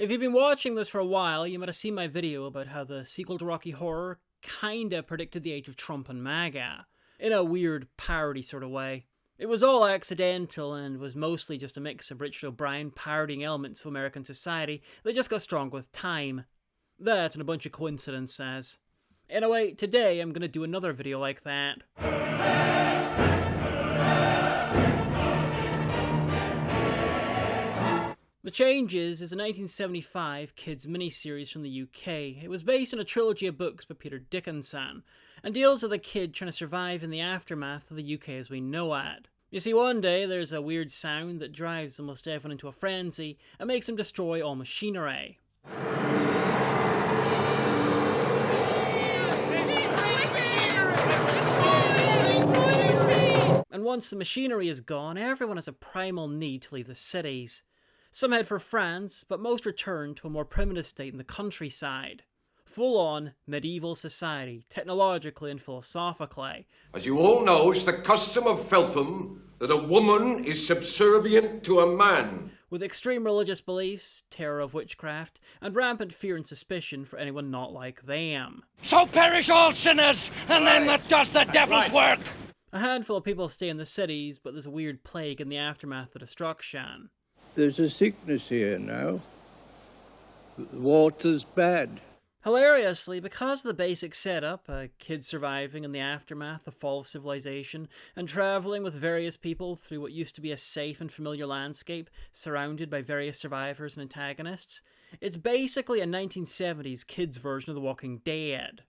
If you've been watching this for a while, you might have seen my video about how the sequel to Rocky Horror kinda predicted the age of Trump and MAGA, in a weird parody sort of way. It was all accidental and was mostly just a mix of Richard O'Brien parodying elements of American society that just got stronger with time. That and a bunch of coincidences. Anyway, today I'm gonna do another video like that. The Changes is a 1975 kids miniseries from the UK. It was based on a trilogy of books by Peter Dickinson, and deals with a kid trying to survive in the aftermath of the UK as we know it. You see, one day there's a weird sound that drives almost everyone into a frenzy and makes them destroy all machinery. And once the machinery is gone, everyone has a primal need to leave the cities. Some head for France, but most return to a more primitive state in the countryside. Full-on medieval society, technologically and philosophically. As you all know, it's the custom of Felpham that a woman is subservient to a man. With extreme religious beliefs, terror of witchcraft, and rampant fear and suspicion for anyone not like them. So perish all sinners, and them that does the devil's work! A handful of people stay in the cities, but there's a weird plague in the aftermath of destruction. There's a sickness here now. The water's bad. Hilariously, because of the basic setup, a kid surviving in the aftermath, the fall of civilization, and travelling with various people through what used to be a safe and familiar landscape, surrounded by various survivors and antagonists, it's basically a 1970s kids version of The Walking Dead.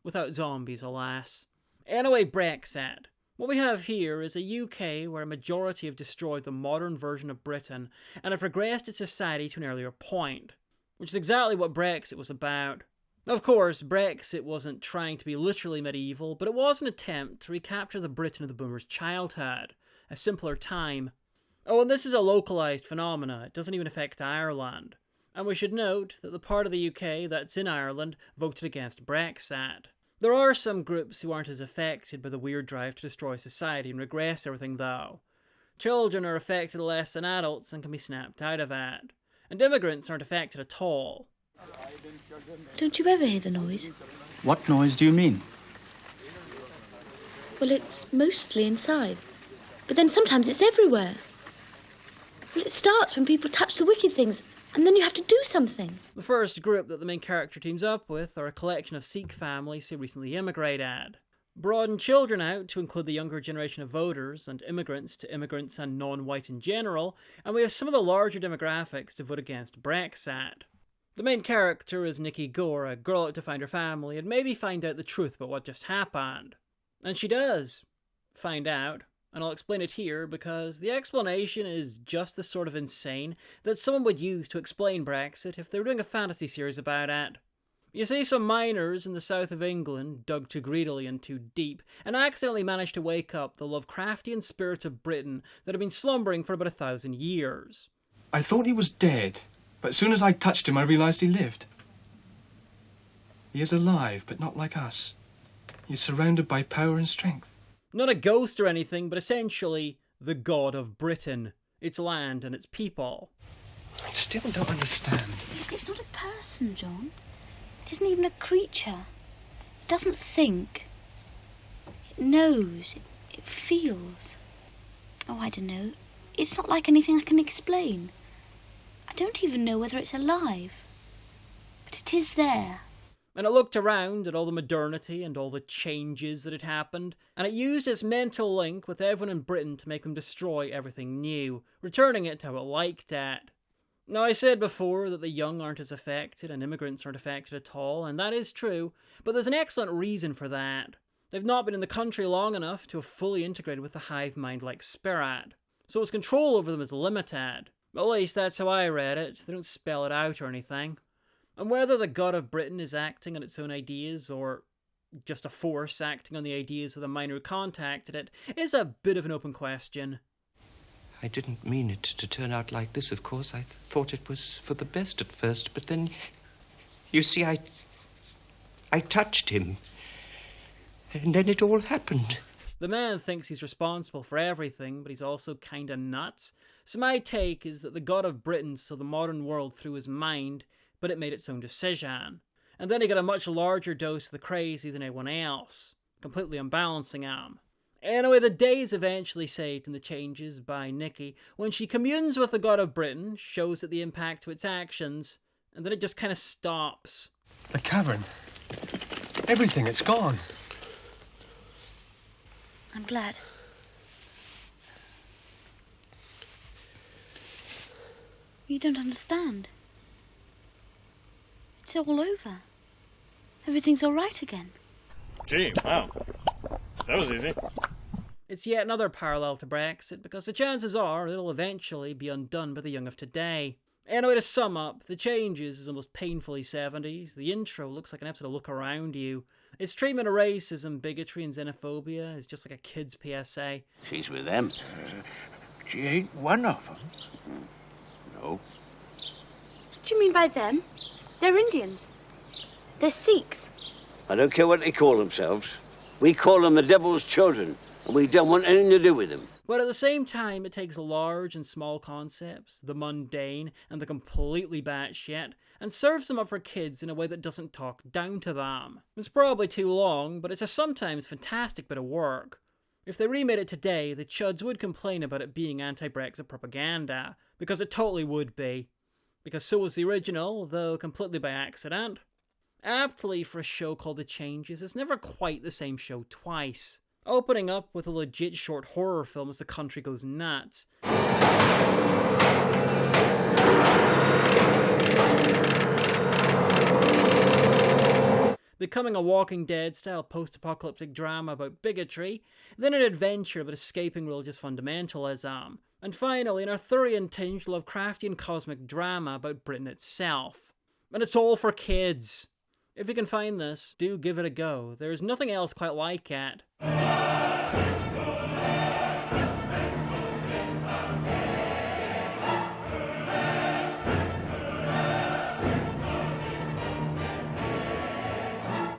Without zombies, alas. Anyway, Brexit. What we have here is a UK where a majority have destroyed the modern version of Britain and have regressed its society to an earlier point, which is exactly what Brexit was about. Of course, Brexit wasn't trying to be literally medieval, but it was an attempt to recapture the Britain of the boomers' childhood, a simpler time. Oh, and this is a localised phenomena, it doesn't even affect Ireland. And we should note that the part of the UK that's in Ireland voted against Brexit. There are some groups who aren't as affected by the weird drive to destroy society and regress everything though. Children are affected less than adults and can be snapped out of it. And immigrants aren't affected at all. Don't you ever hear the noise? What noise do you mean? Well, it's mostly inside. But then sometimes it's everywhere. Well, it starts when people touch the wicked things, and then you have to do something. The first group that the main character teams up with are a collection of Sikh families who recently immigrated. Broaden children out to include the younger generation of voters, and immigrants to immigrants and non-white in general, and we have some of the larger demographics to vote against Brexit. The main character is Nikki Gore, a girl out to find her family and maybe find out the truth about what just happened. And she does find out. And I'll explain it here because the explanation is just the sort of insane that someone would use to explain Brexit if they were doing a fantasy series about it. You see, some miners in the south of England dug too greedily and too deep and accidentally managed to wake up the Lovecraftian spirit of Britain that had been slumbering for about 1,000 years. I thought he was dead, but as soon as I touched him I realised he lived. He is alive, but not like us. He is surrounded by power and strength. Not a ghost or anything, but essentially the god of Britain, its land and its people. I still don't understand. Look, it's not a person, John. It isn't even a creature. It doesn't think. It knows. It feels. Oh, I don't know. It's not like anything I can explain. I don't even know whether it's alive. But it is there. And it looked around at all the modernity and all the changes that had happened, and it used its mental link with everyone in Britain to make them destroy everything new, returning it to how it liked it. Now, I said before that the young aren't as affected and immigrants aren't affected at all, and that is true, but there's an excellent reason for that. They've not been in the country long enough to have fully integrated with the hive mind-like spirit, so its control over them is limited. At least that's how I read it. They don't spell it out or anything. And whether the god of Britain is acting on its own ideas, or just a force acting on the ideas of the miner who contacted it, is a bit of an open question. I didn't mean it to turn out like this, of course. I thought it was for the best at first, but then, you see, I touched him. And then it all happened. The man thinks he's responsible for everything, but he's also kinda nuts. So my take is that the God of Britain saw the modern world through his mind, but it made its own decision. And then he got a much larger dose of the crazy than anyone else, completely unbalancing him. Anyway, the day is eventually saved in the changes by Nikki when she communes with the God of Britain, shows it the impact to its actions, and then it just kind of stops. The cavern. Everything, it's gone. I'm glad. You don't understand. It's all over. Everything's all right again. Gee, wow. That was easy. It's yet another parallel to Brexit, because the chances are it'll eventually be undone by the young of today. Anyway, to sum up, The Changes is almost painfully 70s. The intro looks like an episode of Look Around You. Its treatment of racism, bigotry and xenophobia is just like a kid's PSA. She's with them. She ain't one of them. No. What do you mean by them? They're Indians. They're Sikhs. I don't care what they call themselves. We call them the devil's children, and we don't want anything to do with them. But at the same time, it takes large and small concepts, the mundane and the completely batshit, and serves them up for kids in a way that doesn't talk down to them. It's probably too long, but it's a sometimes fantastic bit of work. If they remade it today, the chuds would complain about it being anti-Brexit propaganda, because it totally would be. Because so was the original, though completely by accident. Aptly for a show called The Changes, it's never quite the same show twice. Opening up with a legit short horror film as the country goes nuts. Becoming a Walking Dead-style post-apocalyptic drama about bigotry, then an adventure about escaping religious fundamentalism, and finally an Arthurian tinged Lovecraftian cosmic drama about Britain itself. And it's all for kids. If you can find this, do give it a go. There is nothing else quite like it.